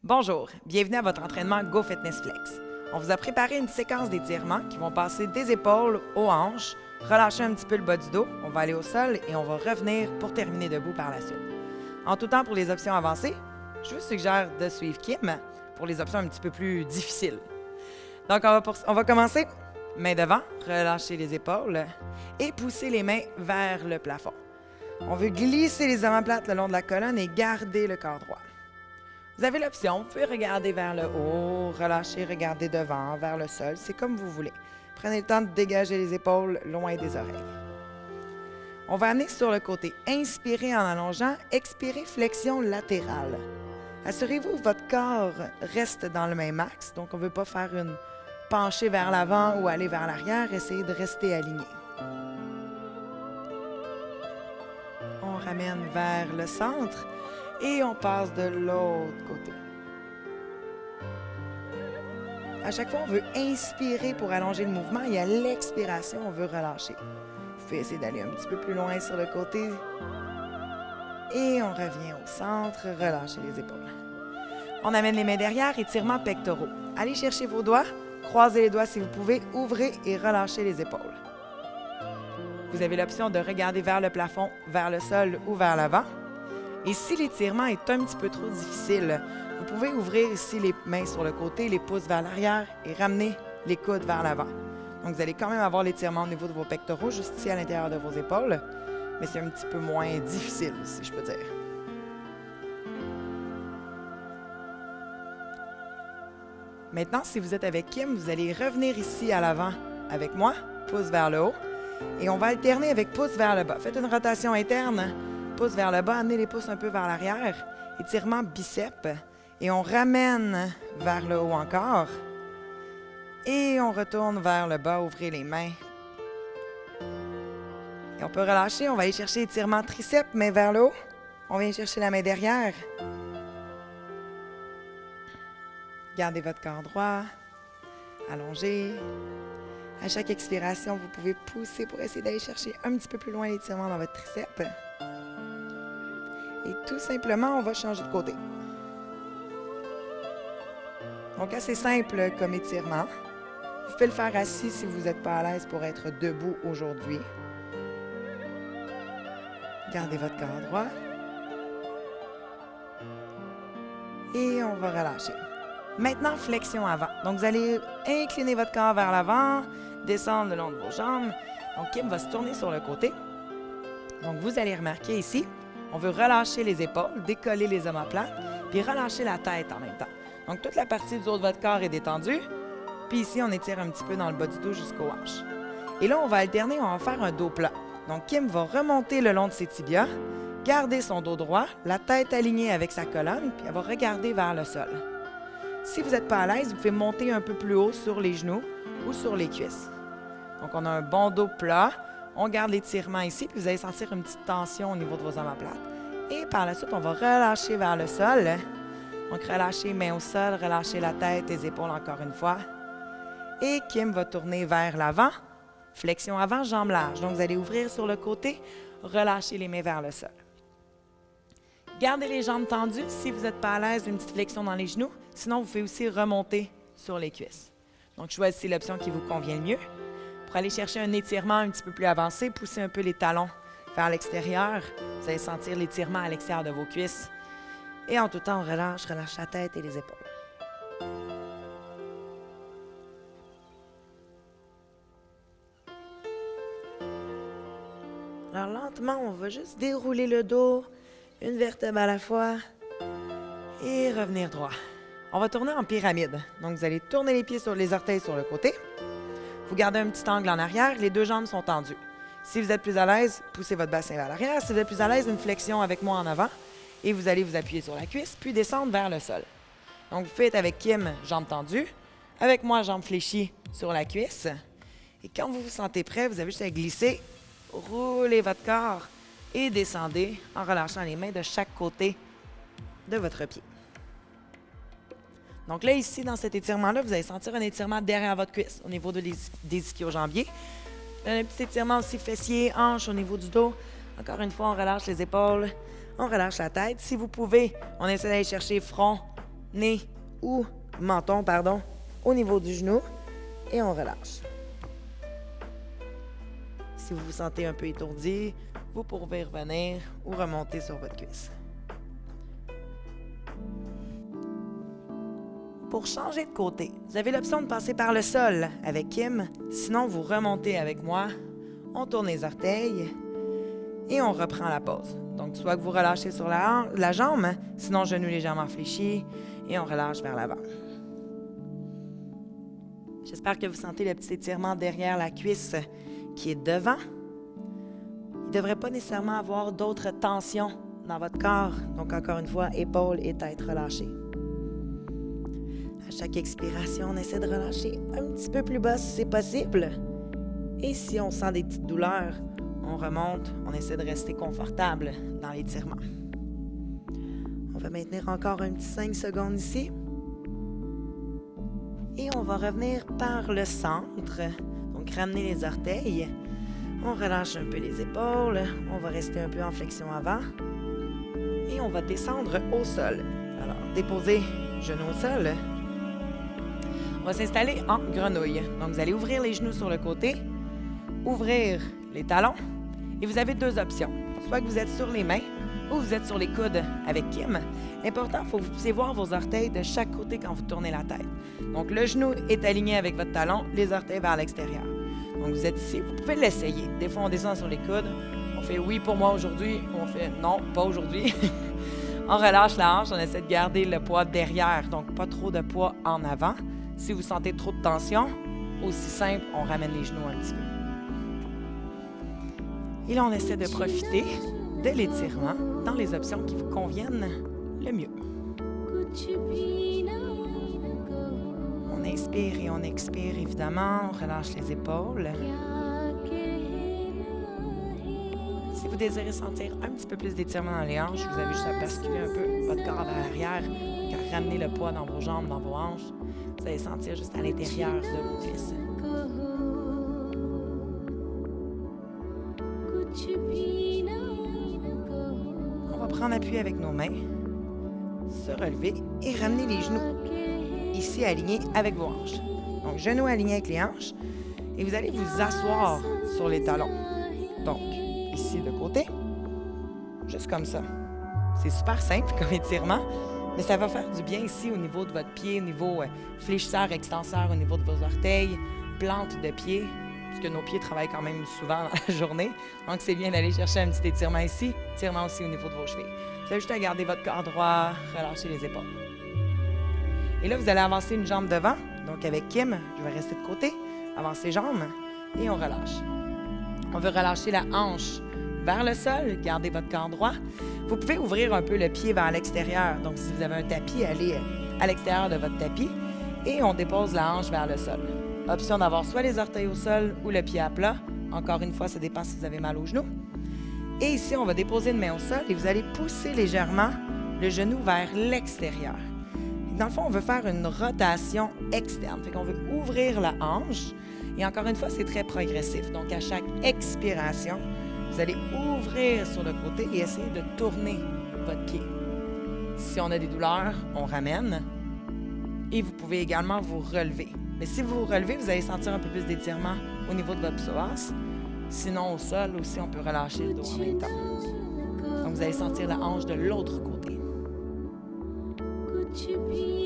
Bonjour, bienvenue à votre entraînement Go Fitness Flex. On vous a préparé une séquence d'étirements qui vont passer des épaules aux hanches, relâcher un petit peu le bas du dos, on va aller au sol et on va revenir pour terminer debout par la suite. En tout temps, pour les options avancées, je vous suggère de suivre Kim pour les options un petit peu plus difficiles. Donc, on va commencer. Main devant, relâchez les épaules et poussez les mains vers le plafond. On veut glisser les omoplates le long de la colonne et garder le corps droit. Vous avez l'option, vous pouvez regarder vers le haut, relâcher, regarder devant, vers le sol, c'est comme vous voulez. Prenez le temps de dégager les épaules loin des oreilles. On va amener sur le côté. Inspirez en allongeant, expirez, flexion latérale. Assurez-vous que votre corps reste dans le même axe, donc on ne veut pas faire une penchée vers l'avant ou aller vers l'arrière, essayez de rester aligné. On ramène vers le centre. Et on passe de l'autre côté. À chaque fois, on veut inspirer pour allonger le mouvement et à l'expiration, on veut relâcher. Vous pouvez essayer d'aller un petit peu plus loin sur le côté. Et on revient au centre, relâchez les épaules. On amène les mains derrière, étirements pectoraux. Allez chercher vos doigts, croisez les doigts si vous pouvez, ouvrez et relâchez les épaules. Vous avez l'option de regarder vers le plafond, vers le sol ou vers l'avant. Et si l'étirement est un petit peu trop difficile, vous pouvez ouvrir ici les mains sur le côté, les pouces vers l'arrière et ramener les coudes vers l'avant. Donc, vous allez quand même avoir l'étirement au niveau de vos pectoraux, juste ici à l'intérieur de vos épaules, mais c'est un petit peu moins difficile, si je peux dire. Maintenant, si vous êtes avec Kim, vous allez revenir ici à l'avant avec moi, pouce vers le haut, et on va alterner avec pouce vers le bas. Faites une rotation interne. Pouce vers le bas, amenez les pouces un peu vers l'arrière. Étirement biceps. Et on ramène vers le haut encore. Et on retourne vers le bas, ouvrez les mains. Et on peut relâcher, on va aller chercher étirement triceps, main vers le haut. On vient chercher la main derrière. Gardez votre corps droit. Allongez. À chaque expiration, vous pouvez pousser pour essayer d'aller chercher un petit peu plus loin l'étirement dans votre triceps. Et tout simplement, on va changer de côté. Donc, assez simple comme étirement. Vous pouvez le faire assis si vous n'êtes pas à l'aise pour être debout aujourd'hui. Gardez votre corps droit. Et on va relâcher. Maintenant, flexion avant. Donc, vous allez incliner votre corps vers l'avant, descendre le long de vos jambes. Donc, Kim va se tourner sur le côté. Donc, vous allez remarquer ici, on veut relâcher les épaules, décoller les omoplates, puis relâcher la tête en même temps. Donc, toute la partie du haut de votre corps est détendue. Puis ici, on étire un petit peu dans le bas du dos jusqu'aux hanches. Et là, on va alterner, on va faire un dos plat. Donc, Kim va remonter le long de ses tibias, garder son dos droit, la tête alignée avec sa colonne, puis elle va regarder vers le sol. Si vous n'êtes pas à l'aise, vous pouvez monter un peu plus haut sur les genoux ou sur les cuisses. Donc, on a un bon dos plat. On garde l'étirement ici, puis vous allez sentir une petite tension au niveau de vos omoplates. Et par la suite, on va relâcher vers le sol. Donc, relâchez mains au sol, relâchez la tête, les épaules encore une fois. Et Kim va tourner vers l'avant. Flexion avant, jambes larges. Donc, vous allez ouvrir sur le côté, relâchez les mains vers le sol. Gardez les jambes tendues. Si vous n'êtes pas à l'aise, une petite flexion dans les genoux. Sinon, vous pouvez aussi remonter sur les cuisses. Donc, choisissez l'option qui vous convient le mieux. Pour aller chercher un étirement un petit peu plus avancé, poussez un peu les talons vers l'extérieur. Vous allez sentir l'étirement à l'extérieur de vos cuisses. Et en tout temps, on relâche la tête et les épaules. Alors lentement, on va juste dérouler le dos, une vertèbre à la fois, et revenir droit. On va tourner en pyramide. Donc, vous allez tourner les pieds sur les orteils sur le côté. Vous gardez un petit angle en arrière, les deux jambes sont tendues. Si vous êtes plus à l'aise, poussez votre bassin vers l'arrière. Si vous êtes plus à l'aise, une flexion avec moi en avant. Et vous allez vous appuyer sur la cuisse, puis descendre vers le sol. Donc, vous faites avec Kim, jambes tendues. Avec moi, jambes fléchies sur la cuisse. Et quand vous vous sentez prêt, vous avez juste à glisser, roulez votre corps et descendez en relâchant les mains de chaque côté de votre pied. Donc là, ici, dans cet étirement-là, vous allez sentir un étirement derrière votre cuisse, au niveau des ischio-jambiers. Un petit étirement aussi fessier, hanche au niveau du dos. Encore une fois, on relâche les épaules, on relâche la tête. Si vous pouvez, on essaie d'aller chercher front, nez ou menton, pardon, au niveau du genou et on relâche. Si vous vous sentez un peu étourdi, vous pouvez revenir ou remonter sur votre cuisse. Pour changer de côté, vous avez l'option de passer par le sol avec Kim. Sinon, vous remontez avec moi. On tourne les orteils et on reprend la pause. Donc, soit que vous relâchez sur la jambe, sinon genou légèrement fléchi et on relâche vers l'avant. J'espère que vous sentez le petit étirement derrière la cuisse qui est devant. Il ne devrait pas nécessairement avoir d'autres tensions dans votre corps. Donc, encore une fois, épaules et tête relâchées. À chaque expiration, on essaie de relâcher un petit peu plus bas si c'est possible. Et si on sent des petites douleurs, on remonte, on essaie de rester confortable dans l'étirement. On va maintenir encore un petit 5 secondes ici. Et on va revenir par le centre. Donc, ramener les orteils. On relâche un peu les épaules. On va rester un peu en flexion avant. Et on va descendre au sol. Alors, déposer genoux au sol. On va s'installer en grenouille. Donc, vous allez ouvrir les genoux sur le côté, ouvrir les talons. Et vous avez deux options. Soit que vous êtes sur les mains ou vous êtes sur les coudes avec Kim. L'important, il faut que vous puissiez voir vos orteils de chaque côté quand vous tournez la tête. Donc, le genou est aligné avec votre talon, les orteils vers l'extérieur. Donc, vous êtes ici, vous pouvez l'essayer. Des fois, on descend sur les coudes. On fait oui pour moi aujourd'hui ou on fait non, pas aujourd'hui. On relâche la hanche, on essaie de garder le poids derrière, donc pas trop de poids en avant. Si vous sentez trop de tension, aussi simple, on ramène les genoux un petit peu. Et là, on essaie de profiter de l'étirement dans les options qui vous conviennent le mieux. On inspire et on expire, évidemment. On relâche les épaules. Si vous désirez sentir un petit peu plus d'étirement dans les hanches, vous avez juste à basculer un peu votre corps vers l'arrière, car ramener le poids dans vos jambes, dans vos hanches. Vous allez sentir juste à l'intérieur de vos cuisses. On va prendre appui avec nos mains, se relever et ramener les genoux ici alignés avec vos hanches. Donc, genoux alignés avec les hanches et vous allez vous asseoir sur les talons. Donc, ici de côté, juste comme ça. C'est super simple comme étirement, mais ça va faire du bien ici au niveau de votre pied, au niveau fléchisseur, extenseur, au niveau de vos orteils, plante de pied, parce que nos pieds travaillent quand même souvent dans la journée. Donc, c'est bien d'aller chercher un petit étirement ici, étirement aussi au niveau de vos chevilles. Vous avez juste à garder votre corps droit, relâcher les épaules. Et là, vous allez avancer une jambe devant. Donc, avec Kim, je vais rester de côté, avancer jambes et on relâche. On veut relâcher la hanche vers le sol, gardez votre corps droit. Vous pouvez ouvrir un peu le pied vers l'extérieur. Donc, si vous avez un tapis, allez à l'extérieur de votre tapis et on dépose la hanche vers le sol. Option d'avoir soit les orteils au sol ou le pied à plat. Encore une fois, ça dépend si vous avez mal aux genoux. Et ici, on va déposer une main au sol et vous allez pousser légèrement le genou vers l'extérieur. Dans le fond, on veut faire une rotation externe. Fait qu'on veut ouvrir la hanche. Et encore une fois, c'est très progressif. Donc, à chaque expiration, vous allez ouvrir sur le côté et essayer de tourner votre pied. Si on a des douleurs, on ramène. Et vous pouvez également vous relever. Mais si vous vous relevez, vous allez sentir un peu plus d'étirement au niveau de votre psoas. Sinon, au sol aussi, on peut relâcher le dos en même temps. Donc, vous allez sentir la hanche de l'autre côté.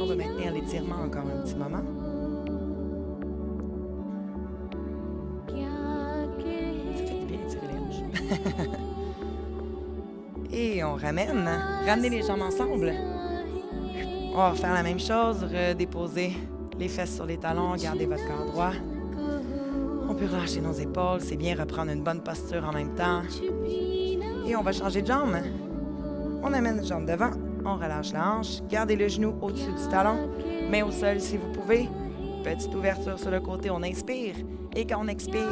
On va maintenir l'étirement encore un petit moment. Ça fait du bien d'étirer les hanches. Et on ramène. Ramenez les jambes ensemble. On va refaire la même chose. Redéposer les fesses sur les talons. Gardez votre corps droit. On peut relâcher nos épaules. C'est bien reprendre une bonne posture en même temps. Et on va changer de jambe. On amène une jambe devant. On relâche la hanche. Gardez le genou au-dessus du talon. Main au sol si vous pouvez. Petite ouverture sur le côté. On inspire. Et quand on expire,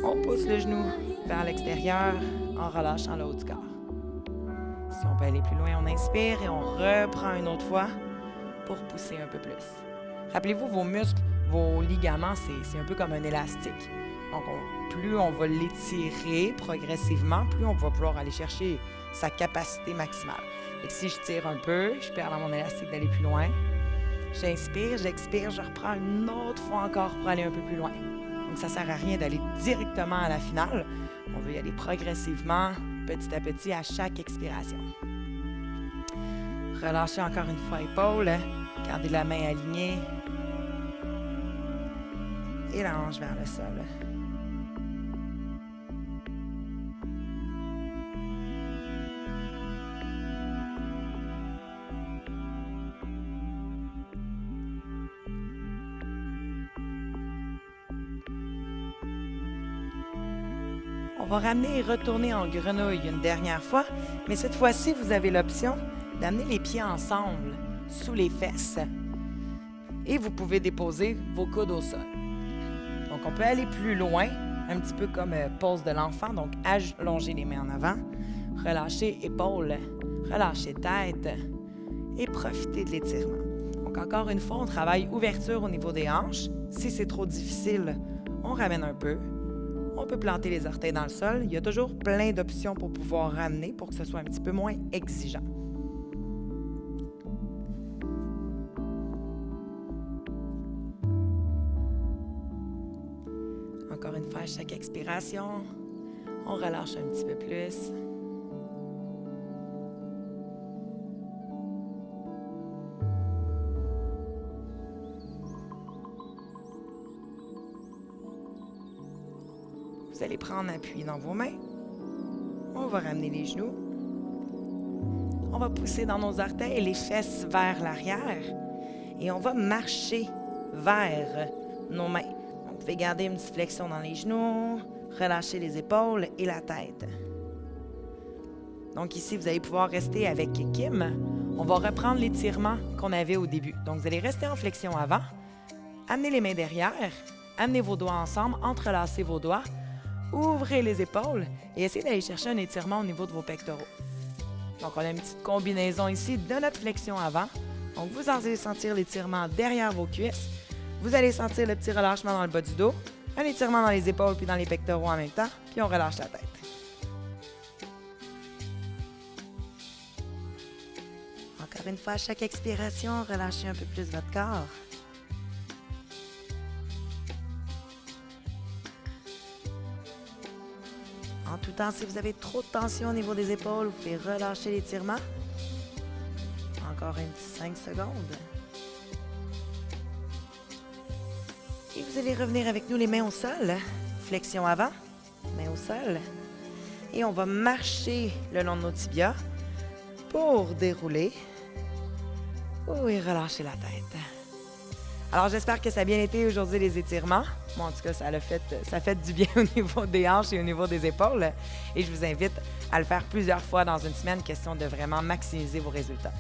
on pousse le genou vers l'extérieur en relâchant le haut du corps. Si on peut aller plus loin, on inspire et on reprend une autre fois pour pousser un peu plus. Rappelez-vous, vos muscles, vos ligaments, c'est un peu comme un élastique. Donc, plus on va l'étirer progressivement, plus on va pouvoir aller chercher sa capacité maximale. Et si je tire un peu, je perds dans mon élastique d'aller plus loin. J'inspire, j'expire, je reprends une autre fois encore pour aller un peu plus loin. Donc, ça ne sert à rien d'aller directement à la finale. On veut y aller progressivement, petit à petit, à chaque expiration. Relâchez encore une fois épaules. Gardez la main alignée. Et la hanche vers le sol. On va ramener et retourner en grenouille une dernière fois, mais cette fois-ci, vous avez l'option d'amener les pieds ensemble, sous les fesses, et vous pouvez déposer vos coudes au sol. Donc, on peut aller plus loin, un petit peu comme pose de l'enfant, donc allonger les mains en avant, relâcher épaules, relâcher tête, et profiter de l'étirement. Donc, encore une fois, on travaille ouverture au niveau des hanches. Si c'est trop difficile, on ramène un peu. On peut planter les orteils dans le sol. Il y a toujours plein d'options pour pouvoir ramener pour que ce soit un petit peu moins exigeant. Encore une fois, à chaque expiration, on relâche un petit peu plus. Vous allez prendre appui dans vos mains. On va ramener les genoux. On va pousser dans nos orteils les fesses vers l'arrière. Et on va marcher vers nos mains. Vous pouvez garder une petite flexion dans les genoux, relâcher les épaules et la tête. Donc ici, vous allez pouvoir rester avec Kim. On va reprendre l'étirement qu'on avait au début. Donc vous allez rester en flexion avant, amenez les mains derrière, amenez vos doigts ensemble, entrelacez vos doigts, ouvrez les épaules et essayez d'aller chercher un étirement au niveau de vos pectoraux. Donc, on a une petite combinaison ici de notre flexion avant. Donc, vous allez sentir l'étirement derrière vos cuisses. Vous allez sentir le petit relâchement dans le bas du dos, un étirement dans les épaules puis dans les pectoraux en même temps, puis on relâche la tête. Encore une fois, à chaque expiration, relâchez un peu plus votre corps. En tout temps, si vous avez trop de tension au niveau des épaules, vous pouvez relâcher l'étirement. Encore un petit 5 secondes. Et vous allez revenir avec nous les mains au sol. Flexion avant, mains au sol. Et on va marcher le long de nos tibias pour dérouler. Et relâcher la tête. Alors, j'espère que ça a bien été aujourd'hui les étirements. Moi, en tout cas, ça fait du bien au niveau des hanches et au niveau des épaules. Et je vous invite à le faire plusieurs fois dans une semaine, question de vraiment maximiser vos résultats.